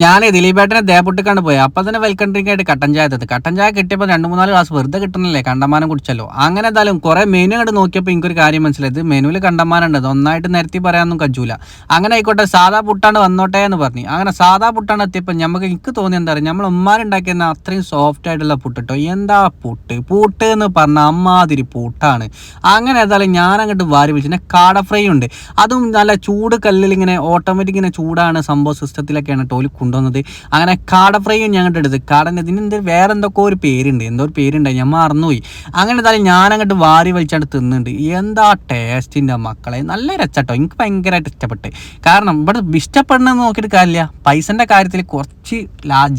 ഞാൻ ദിലീപേട്ടനെ ദേഹപൊട്ടിക്കാണ്ട് പോയി. അപ്പൊ തന്നെ വെൽക്കം ഡ്രിങ്ക് ആയിട്ട് കട്ടൻ ചായ തന്നു. കട്ടൻ ചായ കിട്ടിയപ്പോൾ 2, 3 ഗ്ലാസ് വെറുതെ കിട്ടണില്ലേ, കണ്ടമാനം കുടിച്ചല്ലോ. അങ്ങനെ എന്തായാലും കുറെ മെനു കണ്ട് നോക്കിയപ്പോൾ എനിക്കൊരു കാര്യം മനസ്സിലായത്, മെനുവിൽ കണ്ടമാനം ഉണ്ട്, ഒന്നായിട്ട് നിരത്തി പറയാനൊന്നും കജൂല. അങ്ങനെ ആയിക്കോട്ടെ, സാധാ പുട്ടാണ് വന്നോട്ടെ എന്ന് പറഞ്ഞു. അങ്ങനെ സാധാ പുട്ടാണ് എത്തിയപ്പോൾ എനിക്ക് തോന്നി എന്താ പറയുക, നമ്മൾ ഉമ്മാരുണ്ടാക്കിയ അത്രയും സോഫ്റ്റ് ആയിട്ടുള്ള പുട്ട് കേട്ടോ. എന്താ പുട്ട് എന്ന് പറഞ്ഞാൽ അമ്മാതിരി പുട്ടാണ്. അങ്ങനെ ഏതായാലും ഞാൻ അങ്ങോട്ട് വാരി വിളിച്ചു. പിന്നെ കാട ഫ്രൈ ഉണ്ട്, അതും നല്ല ചൂട് കല്ലിൽ ഇങ്ങനെ ഓട്ടോമാറ്റിക് ഇങ്ങനെ ചൂടാണ് സംഭവം, സിസ്റ്റത്തിലൊക്കെയാണ് ടോലി കൊണ്ടുവന്നത്. അങ്ങനെ കാട ഫ്രൈയും ഞാൻ എടുത്ത് കാടൻ്റെ ഇതിനെന്ത് വേറെ എന്തൊക്കെ ഒരു പേരുണ്ട്, എന്തോ ഒരു പേരുണ്ടായി, ഞാൻ മറന്നുപോയി. അങ്ങനെ എന്തായാലും ഞാൻ അങ്ങോട്ട് വാരി വലിച്ചാണ്ട് തിന്നുന്നുണ്ട്. എന്താ ടേസ്റ്റിൻ്റെ മക്കളെ, നല്ല രസട്ടോ. എനിക്ക് ഭയങ്കരമായിട്ട് ഇഷ്ടപ്പെട്ട്. കാരണം ഇവിടെ ഇഷ്ടപ്പെടണമെന്ന് നോക്കിയിട്ട് കാര്യമില്ല, പൈസൻ്റെ കാര്യത്തിൽ കുറച്ച്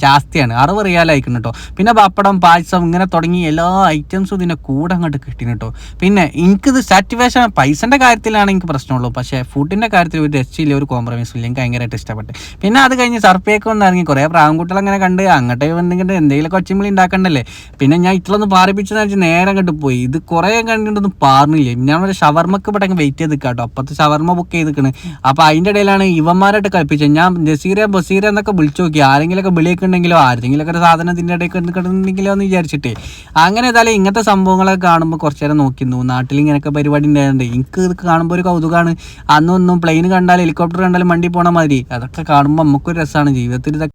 ജാസ്തിയാണ്, 60 റിയാലായിരിക്കും കേട്ടോ. പിന്നെ പപ്പടം, പായസം ഇങ്ങനെ തുടങ്ങി എല്ലാ ഐറ്റംസും ഇതിൻ്റെ കൂടെ അങ്ങോട്ട് കിട്ടിന് കേട്ടോ. പിന്നെ എനിക്കിത് സാറ്റിസ്ഫാക്ഷൻ പൈസൻ്റെ കാര്യത്തിലാണ് എനിക്ക് പ്രശ്നമുള്ളൂ, പക്ഷേ ഫുഡിൻ്റെ കാര്യത്തിൽ ഒരു രക്ഷയില്ല, ഒരു കോംപ്രമൈസും ഇല്ല. എനിക്ക് ഭയങ്കരമായിട്ട് ഇഷ്ടപ്പെട്ട്. പിന്നെ അത് കഴിഞ്ഞ് സർപ്പയൊക്കെ ഒന്ന് ഇറങ്ങി കുറേ പ്രാവുംകുട്ടികൾ അങ്ങനെ കണ്ട് അങ്ങോട്ടേ വന്നിട്ട് എന്തെങ്കിലും കൊച്ചിമ്പിളി ഉണ്ടാക്കണ്ടല്ലേ. പിന്നെ ഞാൻ ഇത്രയൊന്ന് പാറിപ്പിച്ചെന്ന് വെച്ചാൽ നേരെ അങ്ങോട്ട് പോയി. ഇത് കുറേ കണ്ടിട്ടൊന്നും പാറിനില്ലേ. ഞാൻ ഒരു ഷവർമ്മക്ക് ഇവിടെ വെയിറ്റ് ചെയ്ത് കേട്ടോ, അപ്പുറത്ത് ഷവർമ്മ ബുക്ക് ചെയ്തിരിക്കണ്. അപ്പോൾ അതിൻ്റെ ഇടയിലാണ് ഇവന്മാരായിട്ട് കളിപ്പിച്ചത്. ഞാൻ ബസീര എന്നൊക്കെ വിളിച്ചു നോക്കി, ആരെങ്കിലുമൊക്കെ വിളിയൊക്കെ ഉണ്ടെങ്കിലോ ആരെങ്കിലുമൊക്കെ ഒരു സാധനം ഇതിൻ്റെ ഇടയ്ക്ക് കിടന്നിട്ടുണ്ടെങ്കിലോ എന്ന് വിചാരിച്ചിട്ടേ. അങ്ങനെ ഏതായാലും ഇങ്ങനത്തെ സംഭവങ്ങളൊക്കെ കാണുമ്പോൾ കുറച്ച് നേരം നോക്കിയിരുന്നു. നാട്ടിൽ ഇങ്ങനെയൊക്കെ പരിപാടി ഉണ്ടായതുകൊണ്ട് എനിക്ക് ഇത് കാണുമ്പോൾ ഒരു കൗതുകമാണ്. അന്നൊന്നും പ്ലെയിൻ കണ്ടാലും ഹെലികോപ്റ്റർ കണ്ടാലും വണ്ടി പോണ മാതിരി അതൊക്കെ കാണുമ്പോൾ നമുക്കൊരു രസമാണ് ജീവിതത്തിൽ.